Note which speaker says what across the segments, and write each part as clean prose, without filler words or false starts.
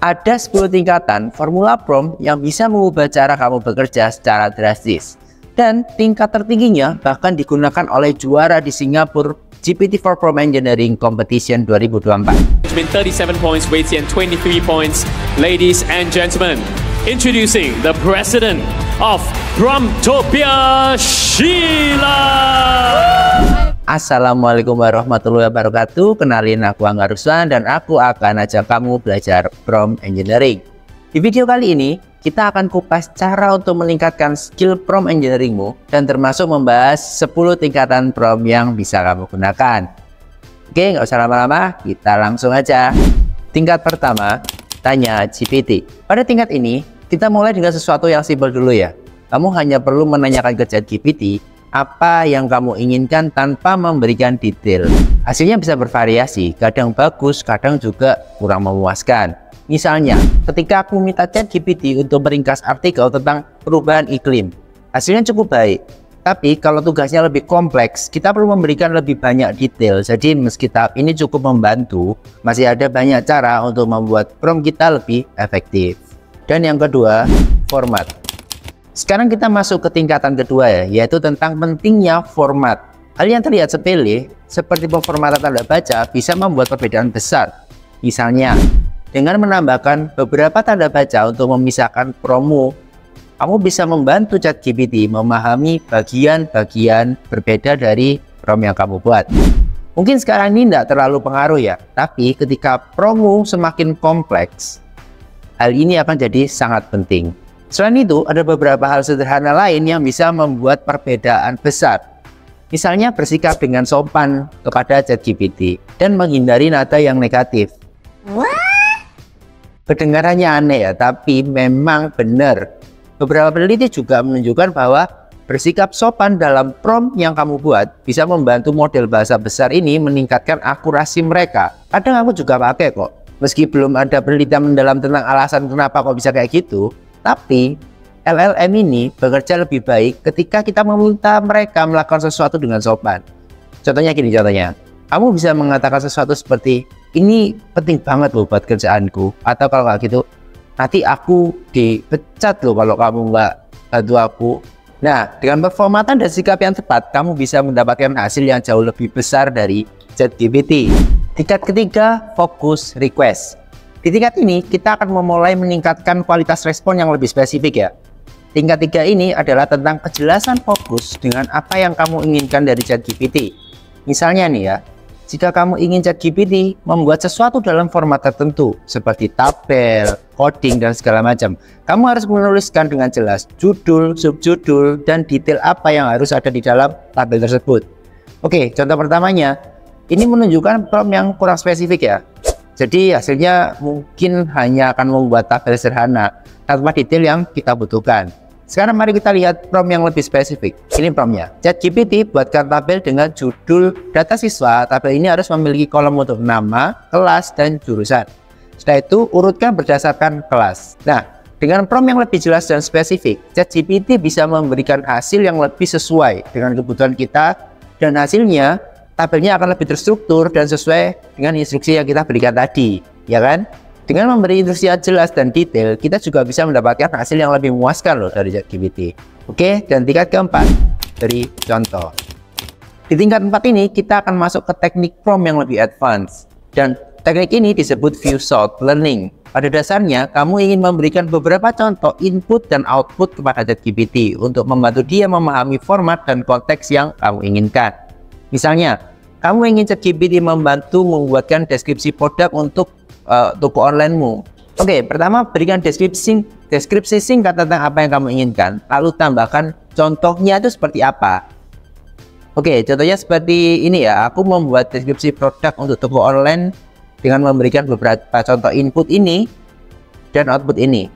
Speaker 1: Ada 10 tingkatan formula prompt yang bisa mengubah cara kamu bekerja secara drastis. Dan tingkat tertingginya bahkan digunakan oleh juara di Singapura GPT-4 Prompt Engineering Competition 2024.
Speaker 2: 37 points, Wei Tian 23 points. Ladies and gentlemen, introducing the president of Promptopia, Sheila.
Speaker 1: Assalamualaikum warahmatullahi wabarakatuh. Kenalin, aku Angga Ruslan dan aku akan ajak kamu belajar prompt engineering. Di video kali ini kita akan kupas cara untuk meningkatkan skill prompt engineeringmu dan termasuk membahas 10 tingkatan prompt yang bisa kamu gunakan. Oke, nggak usah lama-lama, kita langsung aja. Tingkat pertama, tanya GPT. Pada tingkat ini kita mulai dengan sesuatu yang simpel dulu ya. Kamu hanya perlu menanyakan ke ChatGPT apa yang kamu inginkan tanpa memberikan detail. Hasilnya bisa bervariasi, kadang bagus, kadang juga kurang memuaskan. Misalnya, ketika aku minta ChatGPT untuk meringkas artikel tentang perubahan iklim, hasilnya cukup baik. Tapi kalau tugasnya lebih kompleks, kita perlu memberikan lebih banyak detail. Jadi meski tahap ini cukup membantu, masih ada banyak cara untuk membuat prompt kita lebih efektif. Dan yang kedua, format. Sekarang kita masuk ke tingkatan kedua ya, yaitu tentang pentingnya format. Hal yang terlihat sepele, seperti pemformatan tanda baca, bisa membuat perbedaan besar. Misalnya, dengan menambahkan beberapa tanda baca untuk memisahkan promo, kamu bisa membantu ChatGPT memahami bagian-bagian berbeda dari prompt yang kamu buat. Mungkin sekarang ini tidak terlalu pengaruh ya, tapi ketika promo semakin kompleks, hal ini akan jadi sangat penting. Selain itu, ada beberapa hal sederhana lain yang bisa membuat perbedaan besar. Misalnya bersikap dengan sopan kepada ChatGPT dan menghindari nada yang negatif. Kedengarannya aneh ya, tapi memang benar. Beberapa peneliti juga menunjukkan bahwa bersikap sopan dalam prompt yang kamu buat bisa membantu model bahasa besar ini meningkatkan akurasi mereka. Kadang aku juga pakai kok. Meski belum ada penelitian mendalam tentang alasan kenapa kok bisa kayak gitu, tapi LLM ini bekerja lebih baik ketika kita meminta mereka melakukan sesuatu dengan sopan. Contohnya gini, kamu bisa mengatakan sesuatu seperti, ini penting banget loh buat kerjaanku, atau kalau nggak gitu, nanti aku dipecat loh kalau kamu nggak bantu aku. Nah, dengan performatan dan sikap yang tepat, kamu bisa mendapatkan hasil yang jauh lebih besar dari ChatGPT. Tingkat ketiga, fokus request. Di tingkat ini, kita akan memulai meningkatkan kualitas respon yang lebih spesifik ya. Tingkat 3 ini adalah tentang kejelasan fokus dengan apa yang kamu inginkan dari ChatGPT. Misalnya nih ya, jika kamu ingin ChatGPT membuat sesuatu dalam format tertentu, seperti tabel, coding, dan segala macam, kamu harus menuliskan dengan jelas judul, subjudul, dan detail apa yang harus ada di dalam tabel tersebut. Oke, contoh pertamanya, ini menunjukkan prompt yang kurang spesifik ya. Jadi hasilnya mungkin hanya akan membuat tabel sederhana tanpa detail yang kita butuhkan. Sekarang mari kita lihat prompt yang lebih spesifik. Ini promptnya. ChatGPT buatkan tabel dengan judul data siswa. Tabel ini harus memiliki kolom untuk nama, kelas, dan jurusan. Setelah itu urutkan berdasarkan kelas. Nah, dengan prompt yang lebih jelas dan spesifik, ChatGPT bisa memberikan hasil yang lebih sesuai dengan kebutuhan kita, dan hasilnya tabelnya akan lebih terstruktur dan sesuai dengan instruksi yang kita berikan tadi, ya kan? Dengan memberi instruksi yang jelas dan detail, kita juga bisa mendapatkan hasil yang lebih memuaskan loh dari ChatGPT. Oke, dan tingkat keempat, beri contoh. Di tingkat 4 ini, kita akan masuk ke teknik prompt yang lebih advance. Dan teknik ini disebut view-shot learning. Pada dasarnya, kamu ingin memberikan beberapa contoh input dan output kepada ChatGPT untuk membantu dia memahami format dan konteks yang kamu inginkan. Misalnya, kamu ingin ChatGPT membantu membuatkan deskripsi produk untuk toko online-mu. Oke, pertama berikan deskripsi singkat tentang apa yang kamu inginkan, lalu tambahkan contohnya itu seperti apa. Oke, contohnya seperti ini ya, aku membuat deskripsi produk untuk toko online dengan memberikan beberapa contoh input ini dan output ini.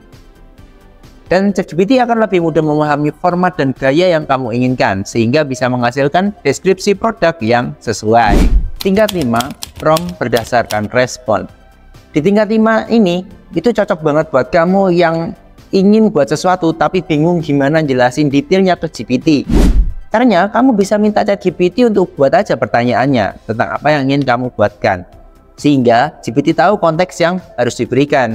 Speaker 1: Dan ChatGPT akan lebih mudah memahami format dan gaya yang kamu inginkan, sehingga bisa menghasilkan deskripsi produk yang sesuai. Tingkat 5, prompt berdasarkan respon. Di tingkat 5 ini, itu cocok banget buat kamu yang ingin buat sesuatu tapi bingung gimana jelasin detailnya ke GPT. Caranya, kamu bisa minta ChatGPT untuk buat aja pertanyaannya tentang apa yang ingin kamu buatkan, sehingga GPT tahu konteks yang harus diberikan.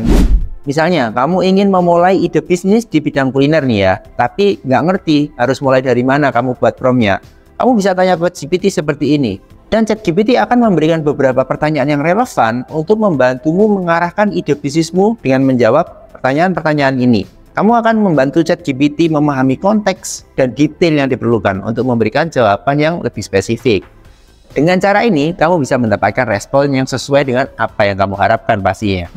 Speaker 1: Misalnya, kamu ingin memulai ide bisnis di bidang kuliner nih ya, tapi nggak ngerti harus mulai dari mana kamu buat promptnya. Kamu bisa tanya ke ChatGPT seperti ini. Dan ChatGPT akan memberikan beberapa pertanyaan yang relevan untuk membantumu mengarahkan ide bisnismu dengan menjawab pertanyaan-pertanyaan ini. Kamu akan membantu ChatGPT memahami konteks dan detail yang diperlukan untuk memberikan jawaban yang lebih spesifik. Dengan cara ini, kamu bisa mendapatkan respon yang sesuai dengan apa yang kamu harapkan pastinya.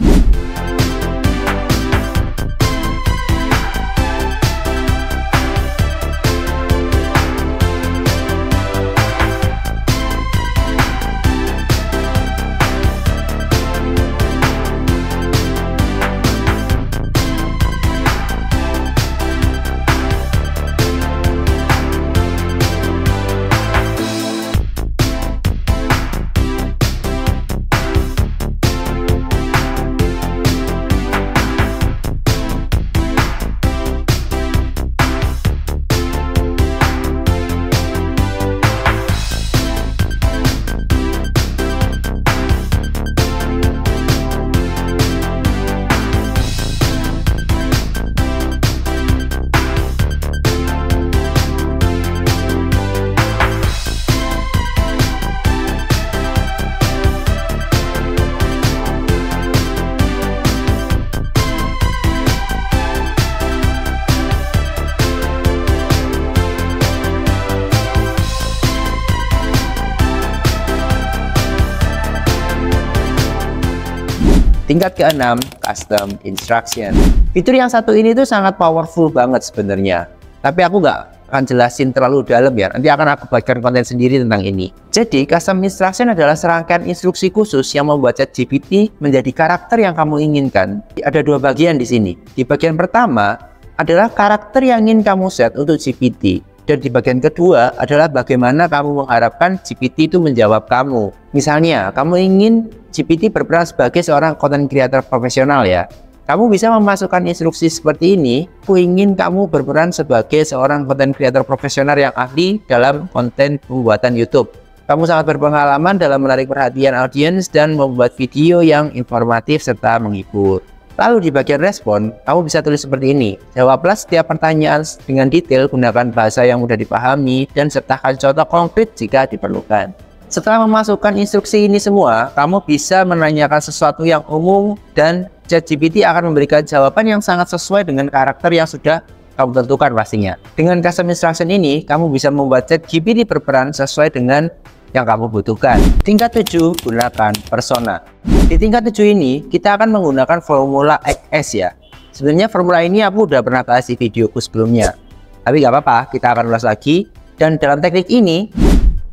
Speaker 1: Tingkat ke-6, Custom Instruction. Fitur yang satu ini tuh sangat powerful banget sebenarnya. Tapi aku nggak akan jelasin terlalu dalam ya. Nanti akan aku buatkan konten sendiri tentang ini. Jadi, Custom Instruction adalah serangkaian instruksi khusus yang membuat ChatGPT menjadi karakter yang kamu inginkan. Ada dua bagian di sini. Di bagian pertama adalah karakter yang ingin kamu set untuk GPT. Dan di bagian kedua adalah bagaimana kamu mengharapkan GPT itu menjawab kamu. Misalnya, kamu ingin GPT berperan sebagai seorang content creator profesional ya. Kamu bisa memasukkan instruksi seperti ini. Aku ingin kamu berperan sebagai seorang content creator profesional yang ahli dalam konten pembuatan YouTube. Kamu sangat berpengalaman dalam menarik perhatian audiens dan membuat video yang informatif serta menghibur. Lalu di bagian respon, kamu bisa tulis seperti ini. Jawablah setiap pertanyaan dengan detail, gunakan bahasa yang mudah dipahami, dan sertakan contoh konkret jika diperlukan. Setelah memasukkan instruksi ini semua, kamu bisa menanyakan sesuatu yang umum dan ChatGPT akan memberikan jawaban yang sangat sesuai dengan karakter yang sudah kamu tentukan pastinya. Dengan custom instruction ini, kamu bisa membuat ChatGPT berperan sesuai dengan yang kamu butuhkan. Tingkat 7, gunakan persona. Di tingkat 7 ini, kita akan menggunakan formula XS ya. Sebenarnya formula ini aku udah pernah bahas di videoku sebelumnya. Tapi gak apa-apa, kita akan ulas lagi. Dan dalam teknik ini,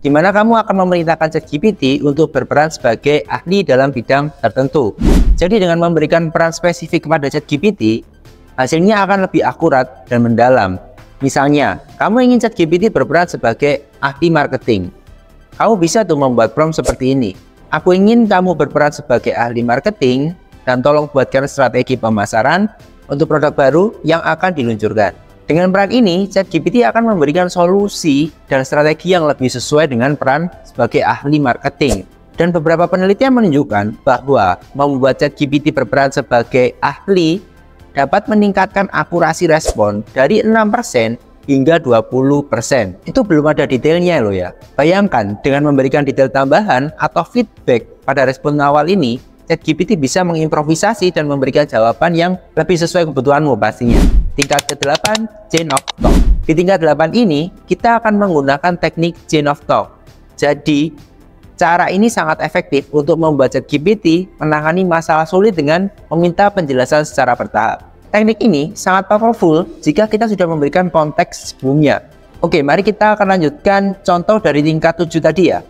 Speaker 1: di mana kamu akan memerintahkan ChatGPT untuk berperan sebagai ahli dalam bidang tertentu. Jadi dengan memberikan peran spesifik kepada ChatGPT, hasilnya akan lebih akurat dan mendalam. Misalnya, kamu ingin ChatGPT berperan sebagai ahli marketing. Kamu bisa tuh membuat prompt seperti ini. Aku ingin kamu berperan sebagai ahli marketing dan tolong buatkan strategi pemasaran untuk produk baru yang akan diluncurkan. Dengan peran ini, ChatGPT akan memberikan solusi dan strategi yang lebih sesuai dengan peran sebagai ahli marketing. Dan beberapa penelitian menunjukkan bahwa membuat ChatGPT berperan sebagai ahli dapat meningkatkan akurasi respon dari 6% hingga 20%. Itu belum ada detailnya loh ya. Bayangkan dengan memberikan detail tambahan atau feedback pada respon awal ini, ChatGPT bisa mengimprovisasi dan memberikan jawaban yang lebih sesuai kebutuhanmu pastinya. Tingkat ke-8, Chain of Thought. Di tingkat 8 ini, kita akan menggunakan teknik Chain of Thought. Jadi, cara ini sangat efektif untuk membuat ChatGPT menangani masalah sulit dengan meminta penjelasan secara bertahap. Teknik ini sangat powerful jika kita sudah memberikan konteks sebelumnya. Oke, mari kita akan lanjutkan contoh dari tingkat 7 tadi ya.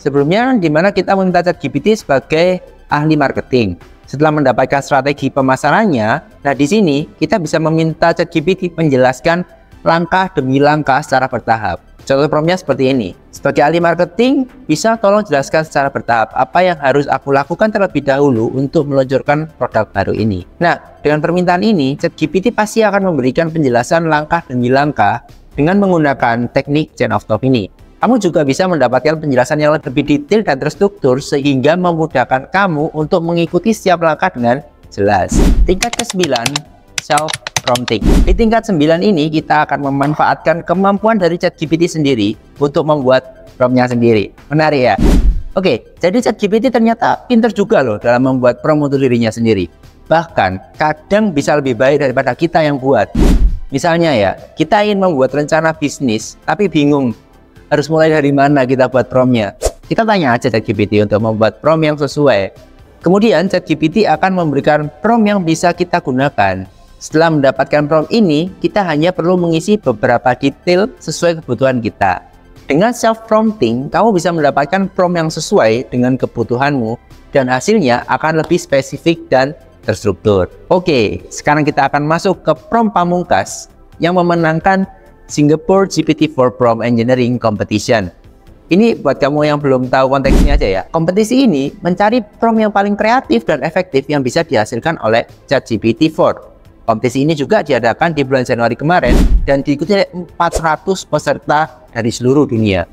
Speaker 1: Sebelumnya, di mana kita meminta ChatGPT sebagai ahli marketing. Setelah mendapatkan strategi pemasarannya, nah di sini kita bisa meminta ChatGPT menjelaskan langkah demi langkah secara bertahap. Contoh promptnya seperti ini. Sebagai ahli marketing, bisa tolong jelaskan secara bertahap apa yang harus aku lakukan terlebih dahulu untuk meluncurkan produk baru ini. Nah, dengan permintaan ini, ChatGPT pasti akan memberikan penjelasan langkah demi langkah dengan menggunakan teknik Chain of Thought ini. Kamu juga bisa mendapatkan penjelasan yang lebih detail dan terstruktur sehingga memudahkan kamu untuk mengikuti setiap langkah dengan jelas. Tingkat ke-9, self-prompting. Di tingkat 9 ini kita akan memanfaatkan kemampuan dari ChatGPT sendiri untuk membuat prompt-nya sendiri. Menarik ya? Oke, jadi ChatGPT ternyata pinter juga loh dalam membuat prompt untuk dirinya sendiri. Bahkan kadang bisa lebih baik daripada kita yang buat. Misalnya ya, kita ingin membuat rencana bisnis tapi bingung harus mulai dari mana kita buat prompt-nya. Kita tanya aja ChatGPT untuk membuat prompt yang sesuai. Kemudian ChatGPT akan memberikan prompt yang bisa kita gunakan. Setelah mendapatkan prompt ini, kita hanya perlu mengisi beberapa detail sesuai kebutuhan kita. Dengan self-prompting, kamu bisa mendapatkan prompt yang sesuai dengan kebutuhanmu dan hasilnya akan lebih spesifik dan terstruktur. Oke, sekarang kita akan masuk ke prompt pamungkas yang memenangkan Singapore GPT-4 Prompt Engineering Competition. Ini buat kamu yang belum tahu konteksnya aja ya. Kompetisi ini mencari prompt yang paling kreatif dan efektif yang bisa dihasilkan oleh ChatGPT-4. Kompetisi ini juga diadakan di bulan Januari kemarin dan diikuti oleh 400 peserta dari seluruh dunia,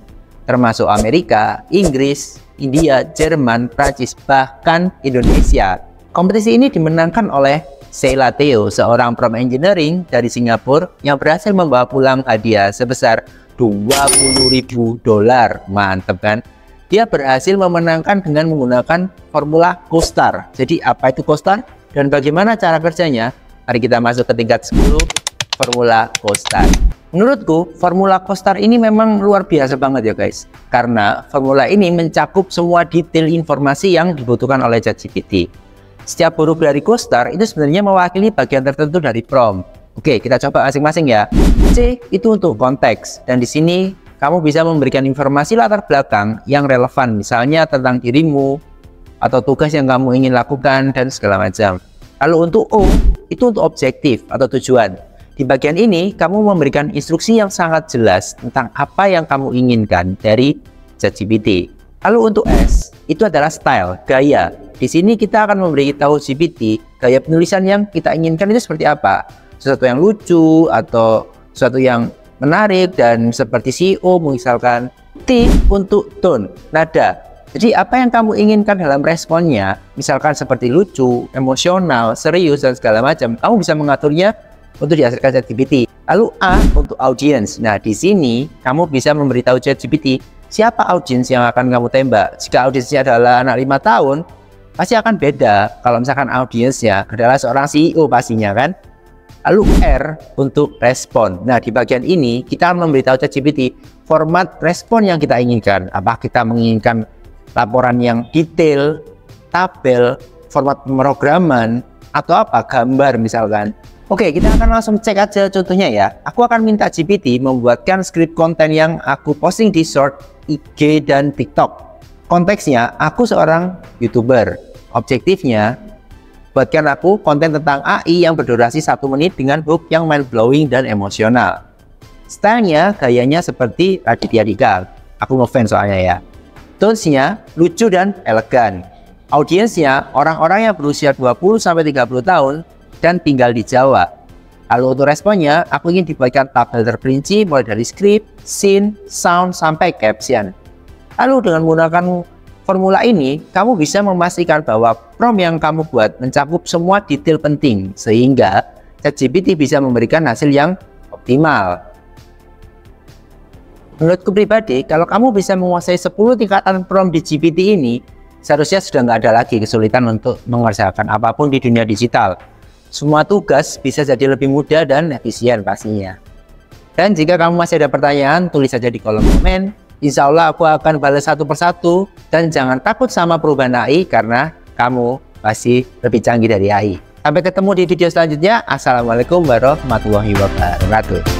Speaker 1: termasuk Amerika, Inggris, India, Jerman, Prancis, bahkan Indonesia. Kompetisi ini dimenangkan oleh Sheila Theo, seorang prompt engineering dari Singapura yang berhasil membawa pulang hadiah sebesar $20.000. Mantep kan? Dia berhasil memenangkan dengan menggunakan formula CoStar. Jadi apa itu CoStar dan bagaimana cara kerjanya? Mari kita masuk ke tingkat 10, formula CoStar. Menurutku, formula CoStar ini memang luar biasa banget ya guys. Karena formula ini mencakup semua detail informasi yang dibutuhkan oleh ChatGPT. Setiap huruf dari CoStar itu sebenarnya mewakili bagian tertentu dari prompt. Oke, kita coba masing-masing ya. C itu untuk konteks, dan di sini kamu bisa memberikan informasi latar belakang yang relevan, misalnya tentang dirimu atau tugas yang kamu ingin lakukan dan segala macam. Lalu untuk O itu untuk objektif atau tujuan. Di bagian ini kamu memberikan instruksi yang sangat jelas tentang apa yang kamu inginkan dari ChatGPT. Lalu untuk S itu adalah style, gaya. Di sini kita akan memberitahu GPT gaya penulisan yang kita inginkan itu seperti apa. Sesuatu yang lucu atau sesuatu yang menarik dan seperti CEO misalkan. T untuk tone, nada. Jadi apa yang kamu inginkan dalam responnya, misalkan seperti lucu, emosional, serius dan segala macam, kamu bisa mengaturnya untuk dihasilkan ChatGPT. Lalu A untuk audience. Nah, di sini kamu bisa memberitahu ChatGPT siapa audiens yang akan kamu tembak. Jika audiensnya adalah anak 5 tahun, pasti akan beda kalau misalkan audiensnya adalah seorang CEO pastinya kan. Lalu R untuk respon. Nah, di bagian ini kita memberitahu ChatGPT format respon yang kita inginkan. Apa kita menginginkan laporan yang detail, tabel, format pemrograman, atau apa, gambar misalkan. Oke, kita akan langsung cek aja contohnya ya. Aku akan minta GPT membuatkan skrip konten yang aku posting di short, IG, dan TikTok. Konteksnya, aku seorang YouTuber. Objektifnya, buatkan aku konten tentang AI yang berdurasi 1 menit dengan hook yang mind-blowing dan emosional. Stylenya, gayanya seperti Raditya Dika. Aku ngefans soalnya ya. Tones-nya lucu dan elegan. Audiensnya orang-orang yang berusia 20-30 tahun dan tinggal di Jawa. Lalu untuk responnya, aku ingin dibuatkan tabel terperinci mulai dari skrip, scene, sound, sampai caption. Lalu dengan menggunakan formula ini, kamu bisa memastikan bahwa prompt yang kamu buat mencakup semua detail penting, sehingga ChatGPT bisa memberikan hasil yang optimal. Menurutku pribadi, kalau kamu bisa menguasai 10 tingkatan prompt di GPT ini, seharusnya sudah nggak ada lagi kesulitan untuk mengerjakan apapun di dunia digital. Semua tugas bisa jadi lebih mudah dan efisien pastinya. Dan jika kamu masih ada pertanyaan, tulis saja di kolom komen. Insya Allah aku akan balas satu persatu. Dan jangan takut sama perubahan AI karena kamu pasti lebih canggih dari AI. Sampai ketemu di video selanjutnya. Assalamualaikum warahmatullahi wabarakatuh.